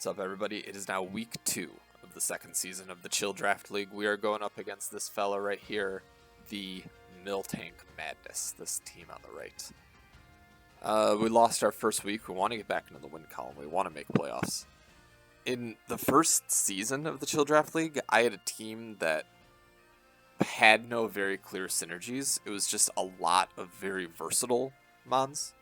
What's up, everybody? It is now week 2 of the second season of the Chill Draft League. We are going up against this fella right here, the Miltank Madness, this team on the right. We lost our first week. We want to get back into the win column. We want to make playoffs. In the first season of the Chill Draft League, I had a team that had no very clear synergies. It was just a lot of very versatile mons.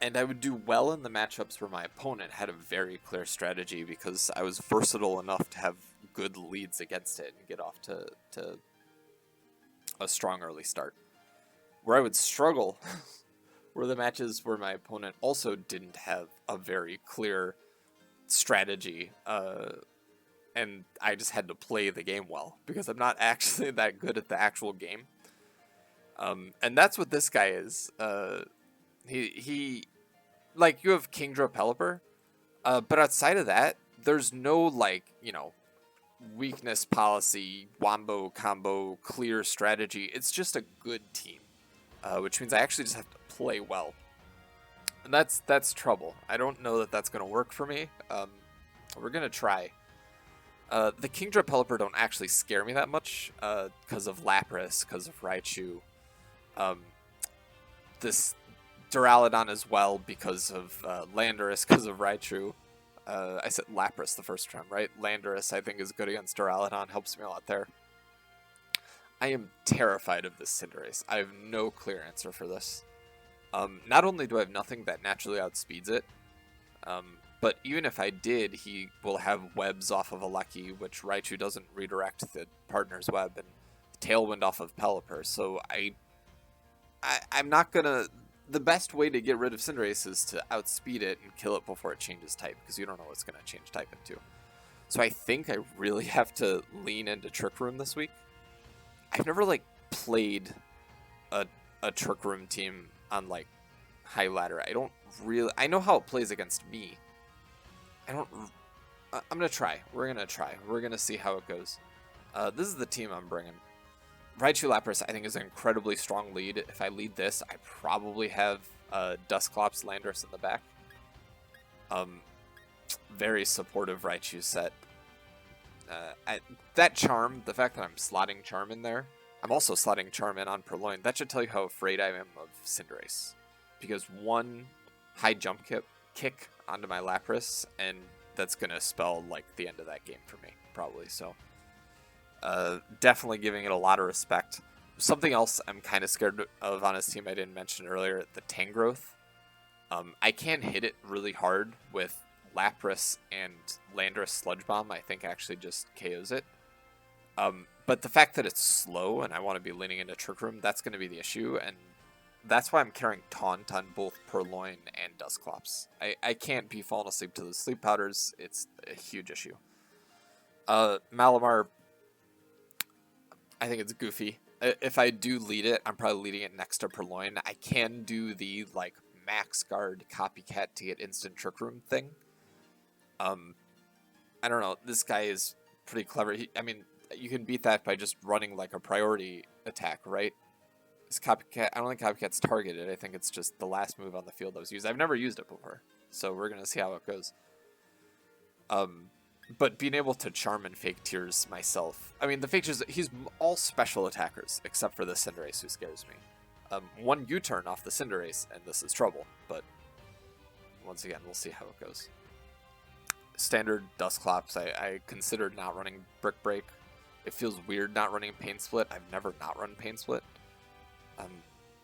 And I would do well in the matchups where my opponent had a very clear strategy because I was versatile enough to have good leads against it and get off to a strong early start. Where I would struggle were the matches where my opponent also didn't have a very clear strategy, and I just had to play the game well because I'm not actually that good at the actual game. And that's what this guy is. He like, you have Kingdra Pelipper, but outside of that, there's no, like, you know, weakness policy, wombo combo, clear strategy. It's just a good team, which means I actually just have to play well. And that's trouble. I don't know that that's going to work for me. We're going to try. The Kingdra Pelipper don't actually scare me that much because of Lapras, because of Raichu. This Duraludon as well because of Landorus, because of Raichu. I said Lapras the first time, right? Landorus, I think, is good against Duraludon. Helps me a lot there. I am terrified of this Cinderace. I have no clear answer for this. Not only do I have nothing that naturally outspeeds it, but even if I did, he will have webs off of a Lucky, which Raichu doesn't redirect the partner's web, and Tailwind off of Pelipper. So I'm not going to... The best way to get rid of Cinderace is to outspeed it and kill it before it changes type, because you don't know what's going to change type into. So I think I really have to lean into Trick Room this week. I've never, like, played a Trick Room team on, like, high ladder. I know how it plays against me. I'm going to try. We're going to try. We're going to see how it goes. This is the team I'm bringing. Raichu Lapras, I think, is an incredibly strong lead. If I lead this, I probably have Dusclops, Landorus in the back. Very supportive Raichu set. That Charm, the fact that I'm slotting Charm in there, I'm also slotting Charm in on Purloin. That should tell you how afraid I am of Cinderace. Because one high jump kick onto my Lapras, and that's going to spell, like, the end of that game for me, probably. So, definitely giving it a lot of respect. Something else I'm kind of scared of on his team I didn't mention earlier, the Tangrowth. I can hit it really hard with Lapras and Landorus Sludge Bomb. I think actually just KOs it. But the fact that it's slow and I want to be leaning into Trick Room, that's going to be the issue. And that's why I'm carrying Taunt on both Purloin and Dusclops. I can't be falling asleep to the sleep powders. It's a huge issue. Malamar, I think it's goofy. If I do lead it, I'm probably leading it next to Purloin. I can do the, like, max guard copycat to get instant Trick Room thing. I don't know. This guy is pretty clever. I mean, you can beat that by just running, like, a priority attack, right? This copycat, I don't think copycat's targeted. I think it's just the last move on the field that was used. I've never used it before, so we're going to see how it goes. But being able to Charm and Fake Tears myself... I mean, the Fake Tears... He's all special attackers, except for the Cinderace, who scares me. One U-turn off the Cinderace, and this is trouble. But, once again, we'll see how it goes. Standard Dusclops, I considered not running Brick Break. It feels weird not running Pain Split. I've never not run Pain Split.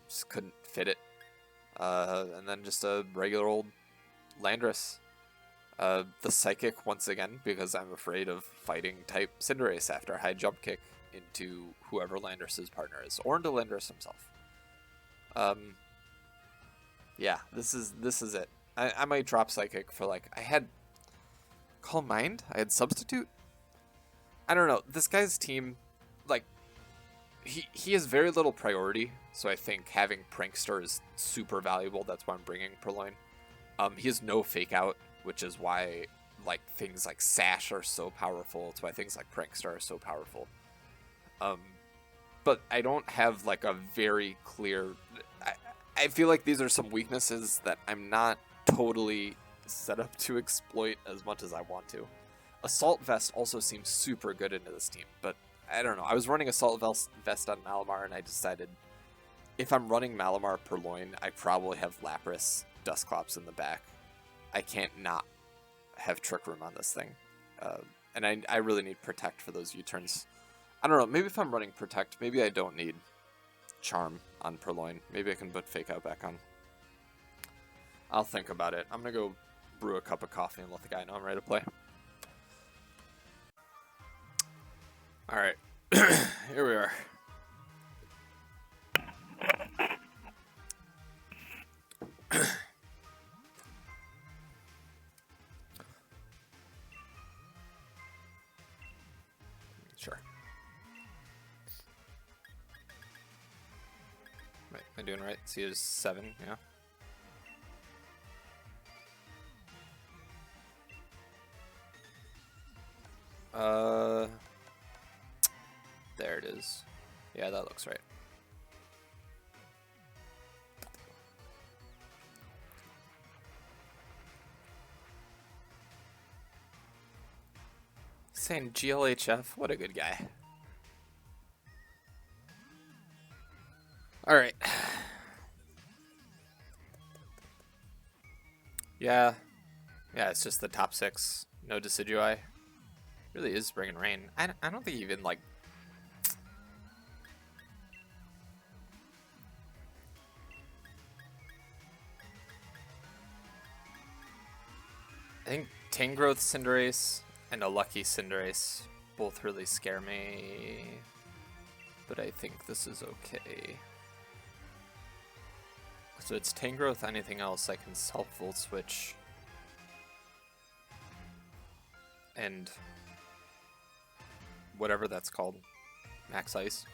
Just couldn't fit it. And then just a regular old Landorus. The Psychic, once again, because I'm afraid of fighting type Cinderace after a high jump kick into whoever Landorus's partner is, or into Landorus himself. Yeah, this is it. I might drop Psychic for, like, I had Calm Mind? I had Substitute? I don't know. This guy's team, like, he has very little priority, so I think having Prankster is super valuable. That's why I'm bringing Purloin. He has no Fake Out, which is why, like, things like Sash are so powerful. It's why things like Prankster are so powerful. But I don't have, like, a very clear... I feel like these are some weaknesses that I'm not totally set up to exploit as much as I want to. Assault Vest also seems super good into this team, but I don't know. I was running Assault Vest on Malamar, and I decided if I'm running Malamar Purloin, I probably have Lapras, Dusclops in the back. I can't not have Trick Room on this thing. And I really need Protect for those U-turns. I don't know, maybe if I'm running Protect, maybe I don't need Charm on Purloin. Maybe I can put Fake Out back on. I'll think about it. I'm going to go brew a cup of coffee and let the guy know I'm ready to play. Alright, here we are. Sure. Right, am I doing right? See, there's 7, yeah. There it is. Yeah, that looks right. Saying GLHF, what a good guy. Alright. Yeah. Yeah, it's just the top 6. No Decidueye. Really is bringing rain. I don't think even, like... I think Tangrowth Cinderace and a Lucky Cinderace both really scare me. But I think this is okay. So it's Tangrowth, anything else, I can self-Volt Switch. And... whatever that's called. Max Ice.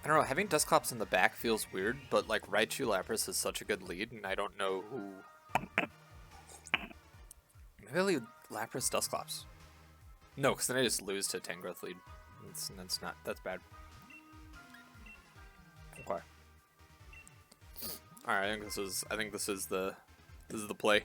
I don't know, having Dusclops in the back feels weird, but like Raichu Lapras is such a good lead, and I don't know who... Maybe I'll lead Lapras Dusclops. No, because then I just lose to Tangrowth lead. That's bad. Okay. Alright, I think this is the play.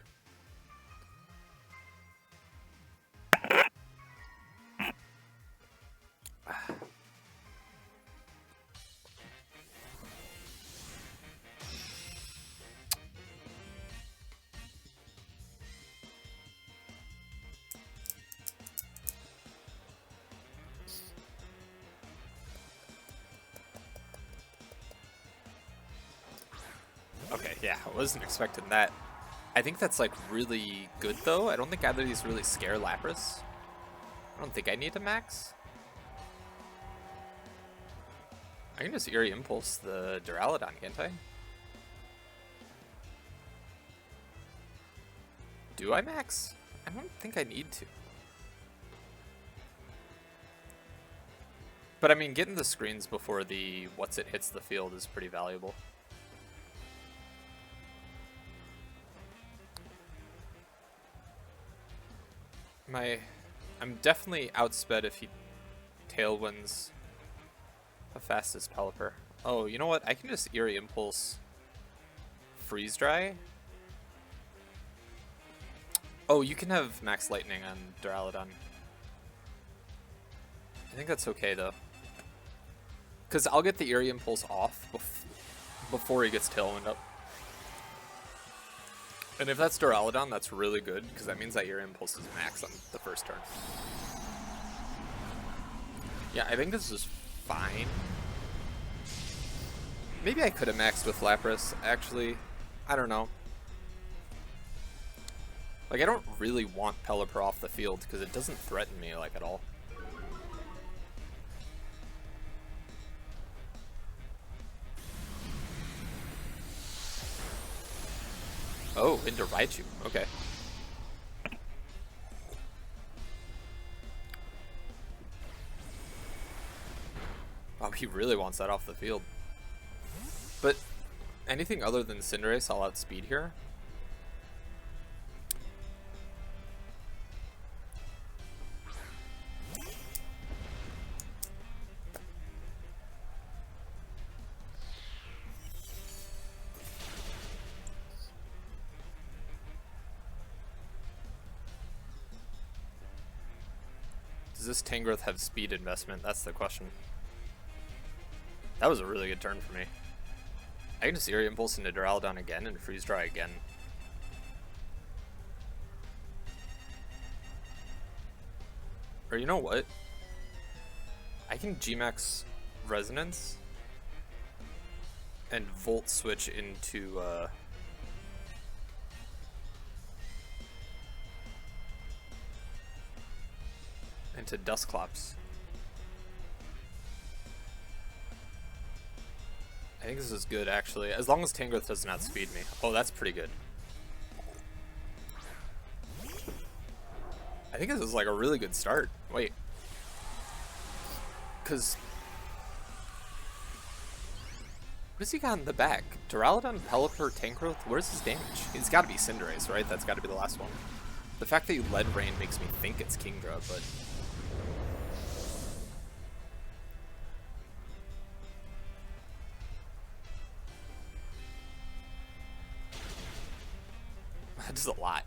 Okay, yeah, I wasn't expecting that. I think that's like really good though. I don't think either of these really scare Lapras. I don't think I need to max. I can just Eerie Impulse the Duraludon, can't I? Do I max? I don't think I need to. But I mean, getting the screens before the What's-It hits the field is pretty valuable. I'm definitely outsped if he Tailwinds how fast is Pelipper. Oh, you know what? I can just Eerie Impulse Freeze Dry. Oh, you can have Max Lightning on Duraludon. I think that's okay though. Because I'll get the Eerie Impulse off before he gets Tailwind up. And if that's Duraludon, that's really good, because that means that Eerie Impulse is max on the first turn. Yeah, I think this is fine. Maybe I could have maxed with Lapras, actually. I don't know. Like, I don't really want Pelipper off the field, because it doesn't threaten me, like, at all. Oh, into Raichu. Okay. Oh, he really wants that off the field. But anything other than Cinderace, I'll outspeed here. Does this Tangrowth have speed investment? That's the question. That was a really good turn for me. I can just Area Impulse into Duraludon again and Freeze Dry again. Or you know what? I can G-Max Resonance and Volt Switch into Dusclops. I think this is good, actually. As long as Tangrowth does not speed me. Oh, that's pretty good. I think this is like a really good start. Wait. Because... what does he got in the back? Duraludon, Pelipper, Tangrowth? Where's his damage? It's got to be Cinderace, right? That's got to be the last one. The fact that you Lead Rain makes me think it's Kingdra, but... that does a lot.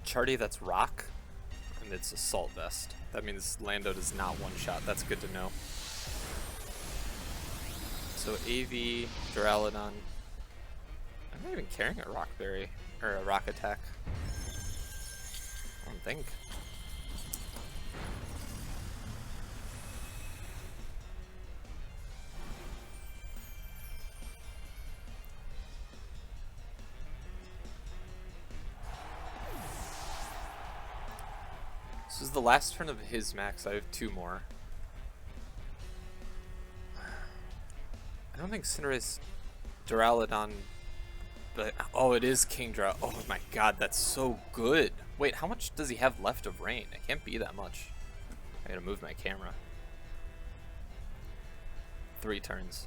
Charty, that's Rock, and it's Assault Vest. That means Lando does not one-shot. That's good to know. So AV, Duraludon. I'm not even carrying a Rock Berry, or a Rock Attack. I don't think. This is the last turn of his max. I have 2 more. I don't think Cinderace, Duraludon, but oh, it is Kingdra. Oh my god, that's so good. Wait, how much does he have left of rain? It can't be that much. I gotta move my camera. 3 turns.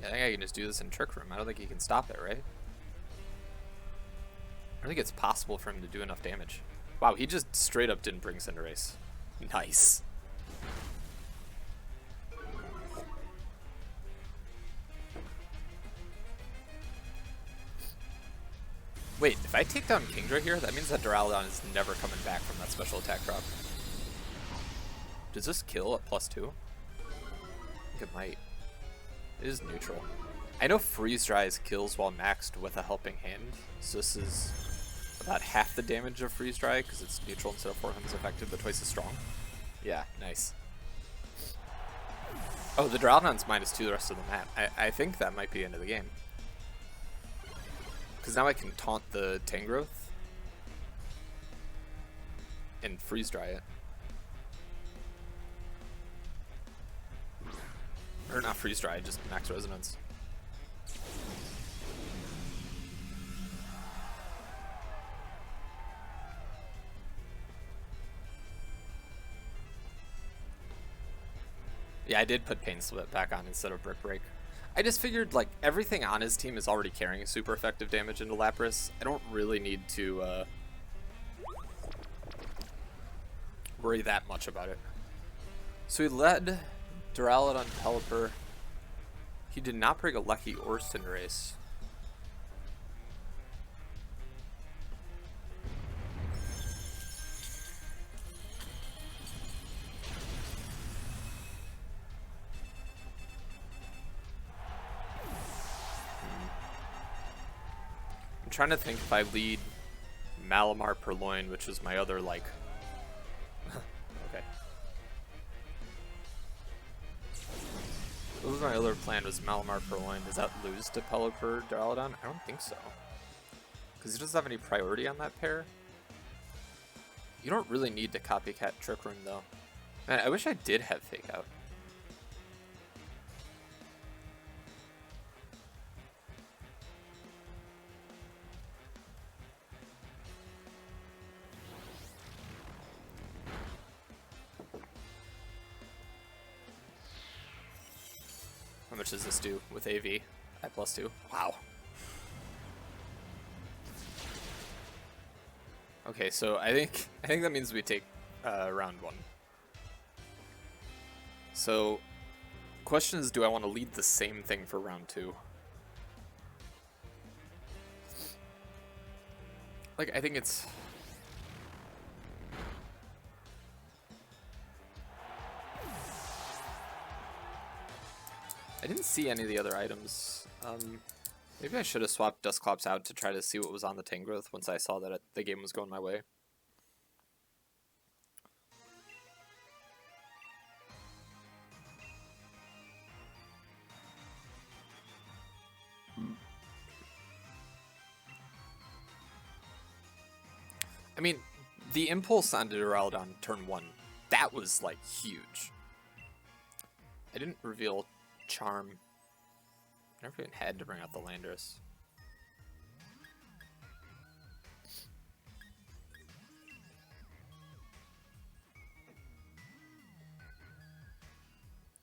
Yeah, I think I can just do this in Trick Room. I don't think he can stop it, right? I don't think it's possible for him to do enough damage. Wow, he just straight up didn't bring Cinderace. Nice. Wait, if I take down Kingdra here, that means that Duraludon is never coming back from that special attack drop. Does this kill at +2? I think it might. It is neutral. I know Freeze Dries kills while maxed with a helping hand, so this is about half the damage of Freeze Dry because it's neutral instead of 4 times effective, but twice as strong. Yeah, nice. Oh, the Duraludon's -2 the rest of the map. I think that might be the end of the game. Because now I can taunt the Tangrowth and Freeze Dry it. Or not Freeze Dry, just Max Resonance. Yeah, I did put Pain Split back on instead of Brick Break. I just figured, like, everything on his team is already carrying super effective damage into Lapras. I don't really need to worry that much about it. So he led Duraludon, Pelipper. He did not break a Lucky or Cinderace. I'm trying to think if I lead Malamar Purloin, which is my other, like... okay. What was my other plan? Was Malamar Purloin? Does that lose to Pelipper Duraludon? I don't think so. Because he doesn't have any priority on that pair. You don't really need to copycat Trick Room, though. Man, I wish I did have Fake Out. much does this do with AV at +2? Wow. Okay, so I think that means we take round 1. So, question is, do I want to lead the same thing for round 2? Like, I think it's... I didn't see any of the other items. Maybe I should have swapped Dusclops out to try to see what was on the Tangrowth once I saw that the game was going my way. I mean, the impulse on Duraludon turn 1, that was, like, huge. I didn't reveal Charm. I never even had to bring out the Landorus.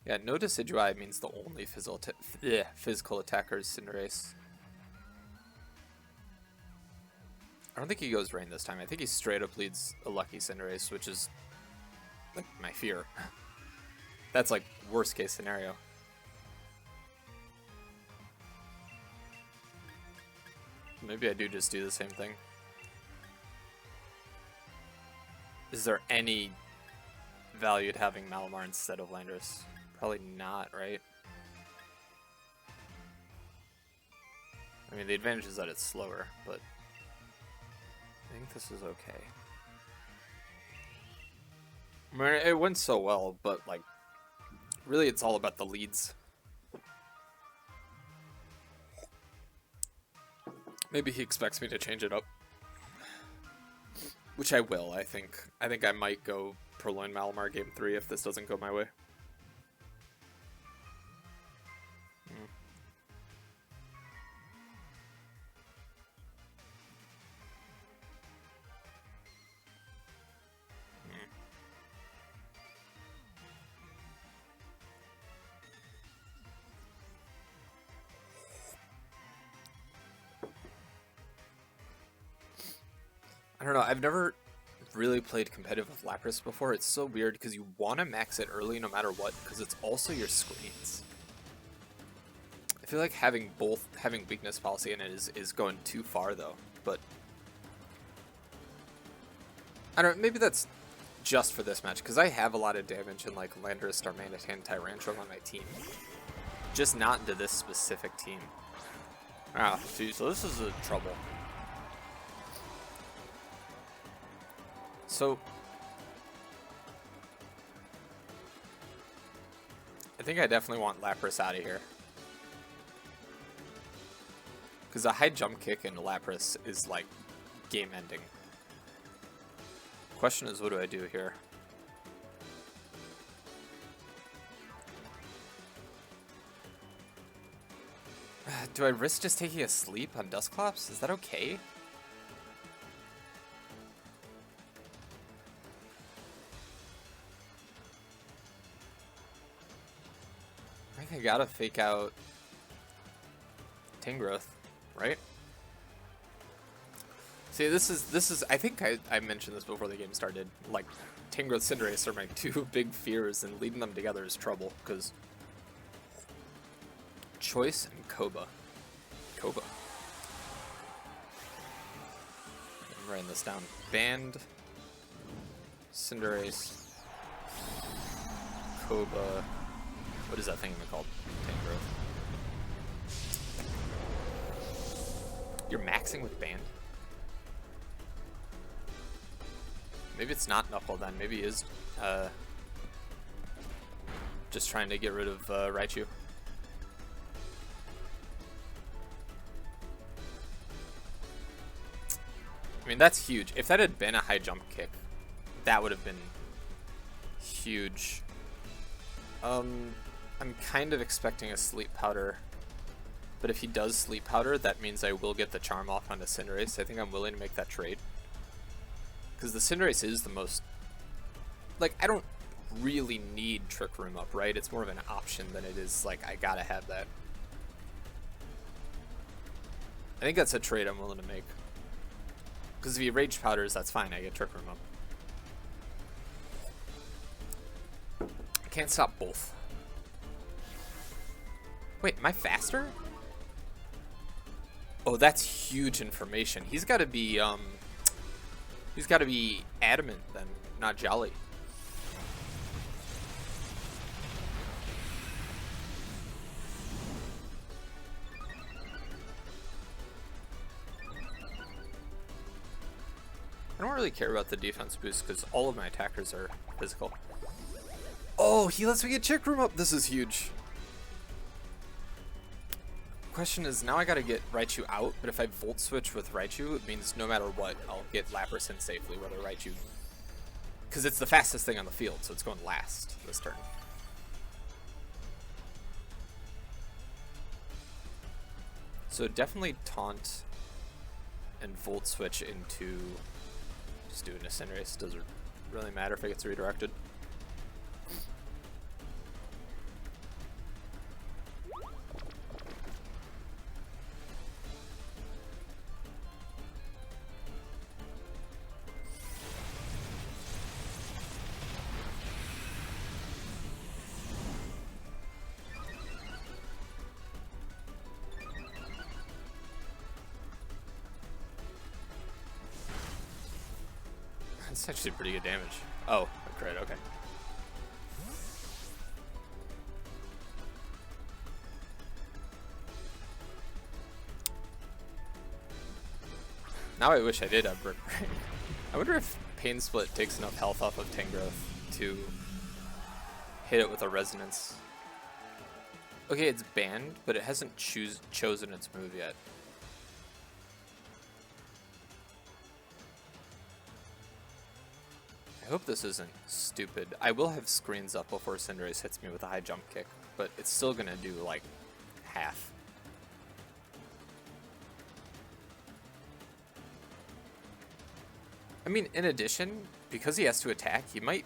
Yeah, no Decidueye means the only physical attacker is Cinderace. I don't think he goes Rain this time. I think he straight up leads a Lucky Cinderace, which is like my fear. That's like worst case scenario. Maybe I do just do the same thing. Is there any value to having Malamar instead of Landorus? Probably not, right? I mean, the advantage is that it's slower, but I think this is okay. I mean, it went so well, but like, really it's all about the leads. Maybe he expects me to change it up. Which I will, I think. I think I might go Purloin Malamar game 3 if this doesn't go my way. I don't know, I've never really played competitive with Lapras before. It's so weird because you want to max it early no matter what, because it's also your screens. I feel like having weakness policy in it is going too far though, but I don't know, maybe that's just for this match, because I have a lot of damage in like Landorus, Darmanitan, Tyrantrum on my team. Just not into this specific team. Ah, see, so this is a trouble. So, I think I definitely want Lapras out of here. Because a high jump kick into Lapras is like game ending. Question is, what do I do here? Do I risk just taking a sleep on Dusclops? Is that okay? I gotta fake out Tangrowth, right? See, this is I think I mentioned this before the game started. Like, Tangrowth, Cinderace are my two big fears, and leading them together is trouble, because Choice and Koba. I'm writing this down. Band, Cinderace, Koba. What is that thing called? Tangrowth. You're maxing with Band? Maybe it's not Knuckle then. Maybe he is just trying to get rid of Raichu. I mean, that's huge. If that had been a high jump kick, that would have been huge. I'm kind of expecting a Sleep Powder, but if he does Sleep Powder, that means I will get the Charm off onto Cinderace. I think I'm willing to make that trade. Because the Cinderace is the most... Like, I don't really need Trick Room up, right? It's more of an option than it is like, I gotta have that. I think that's a trade I'm willing to make. Because if he Rage Powders, that's fine, I get Trick Room up. I can't stop both. Wait, am I faster? Oh, that's huge information. He's gotta be adamant then, not jolly. I don't really care about the defense boost because all of my attackers are physical. Oh, he lets me get Trick Room up. This is huge. Question is, now I gotta get Raichu out, but if I Volt Switch with Raichu, it means no matter what, I'll get Lapras in safely, whether Raichu... Because it's the fastest thing on the field, so it's going last this turn. So definitely Taunt and Volt Switch into... Just doing a Cinderace. Doesn't really matter if it gets redirected. That's actually pretty good damage. Oh, a crit, okay. Now I wish I did have Brick Break. I wonder if Pain Split takes enough health off of Tangrowth to hit it with a Resonance. Okay, it's banned, but it hasn't chosen its move yet. I hope this isn't stupid. I will have screens up before Cinderace hits me with a high jump kick, but it's still gonna do like half. I mean, in addition, because he has to attack, he might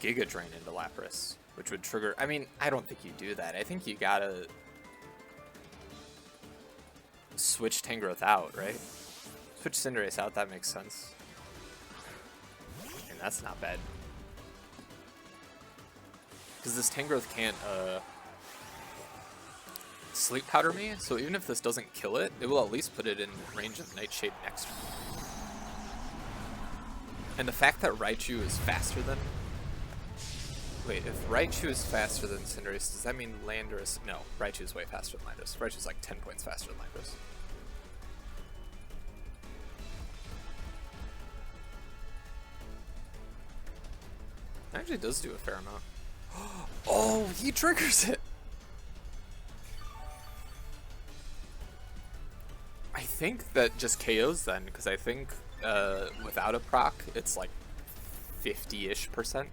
Giga Drain into Lapras, which would trigger... I mean, I don't think you do that. I think you gotta switch Tangrowth out, right? Switch Cinderace out, that makes sense. That's not bad. Because this Tangrowth can't Sleep Powder me, so even if this doesn't kill it, it will at least put it in range of Nightshade next turn. And the fact that Raichu is faster than... Wait, if Raichu is faster than Cinderace, does that mean Landorus... No, Raichu is way faster than Landorus. Raichu's like 10 points faster than Landorus. Actually does do a fair amount. Oh, he triggers it! I think that just KOs then, because I think without a proc, it's like 50-ish%.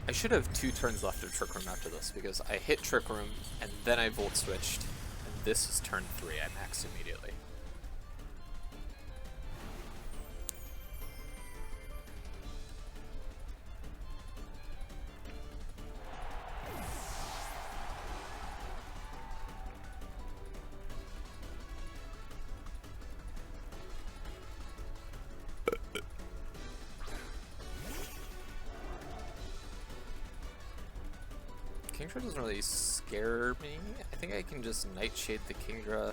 I should have 2 turns left of Trick Room after this, because I hit Trick Room, and then I Volt Switched, and this is turn 3, I maxed immediately. Kingdra doesn't really scare me. I think I can just Nightshade the Kingdra.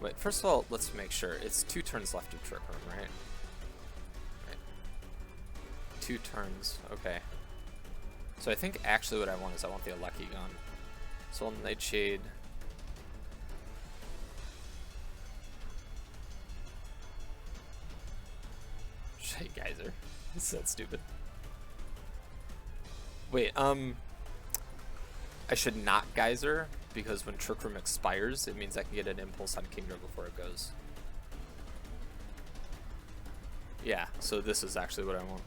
Wait, first of all, let's make sure. It's 2 turns left of Trick Room, right? 2 turns, okay. So I think actually what I want is I want the Alekigon. So I'll Nightshade. Should I Geyser? This is stupid. Wait, I should not Geyser, because when Trick Room expires, it means I can get an Impulse on Kingdra before it goes. Yeah, so this is actually what I want.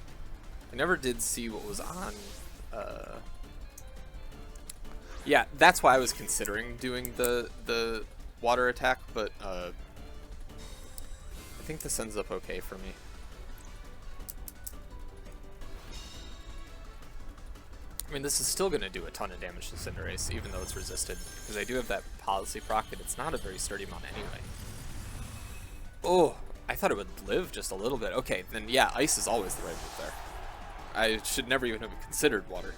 I never did see what was on... Yeah, that's why I was considering doing the water attack, but I think this ends up okay for me. I mean, this is still going to do a ton of damage to Cinderace, even though it's resisted, because I do have that policy proc, and it's not a very sturdy mon anyway. Oh, I thought it would live just a little bit. Okay, then yeah, ice is always the right move there. I should never even have considered water.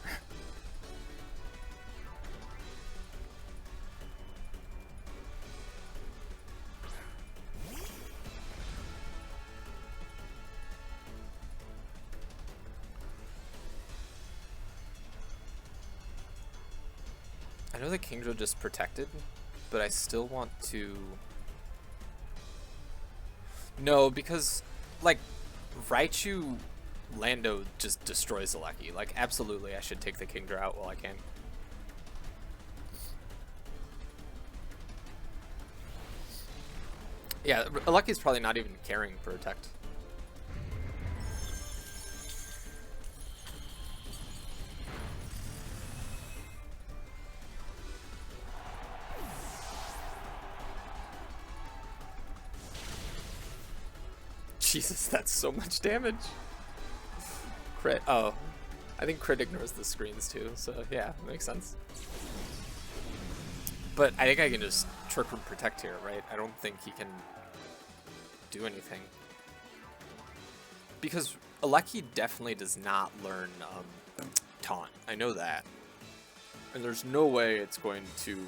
I know the Kingdra just protected, but I still want to... No, because, like, Raichu Lando just destroys the Lucky. Like, absolutely, I should take the Kingdra out while I can. Yeah, Lucky's probably not even caring Protect. Jesus, that's so much damage. Crit. Oh, I think crit ignores the screens too, so yeah, makes sense. But I think I can just Trick Room Protect here, right? I don't think he can do anything. Because Alecki definitely does not learn Taunt. I know that. And there's no way it's going to,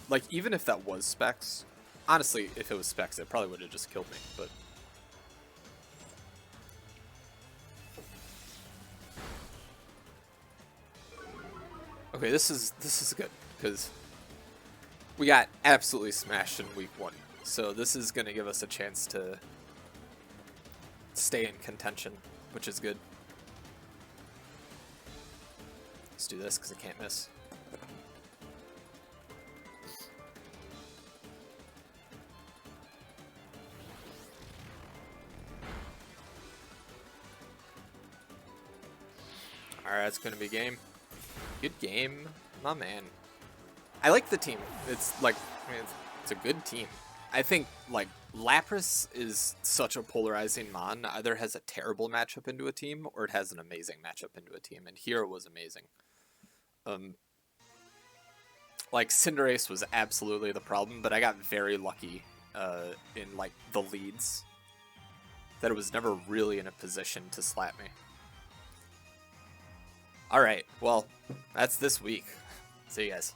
like, even if that was Specs, honestly, if it was Specs, it probably would have just killed me, but... Okay, this is good, because we got absolutely smashed in week 1. So this is going to give us a chance to stay in contention, which is good. Let's do this, because I can't miss. Alright, it's going to be game. Good game, my man. I like the team. It's like, I mean, it's a good team. I think, like, Lapras is such a polarizing mon. Either has a terrible matchup into a team, or it has an amazing matchup into a team. And here it was amazing. Like, Cinderace was absolutely the problem, but I got very lucky in, like, the leads. That it was never really in a position to slap me. Alright, well, that's this week. See you guys.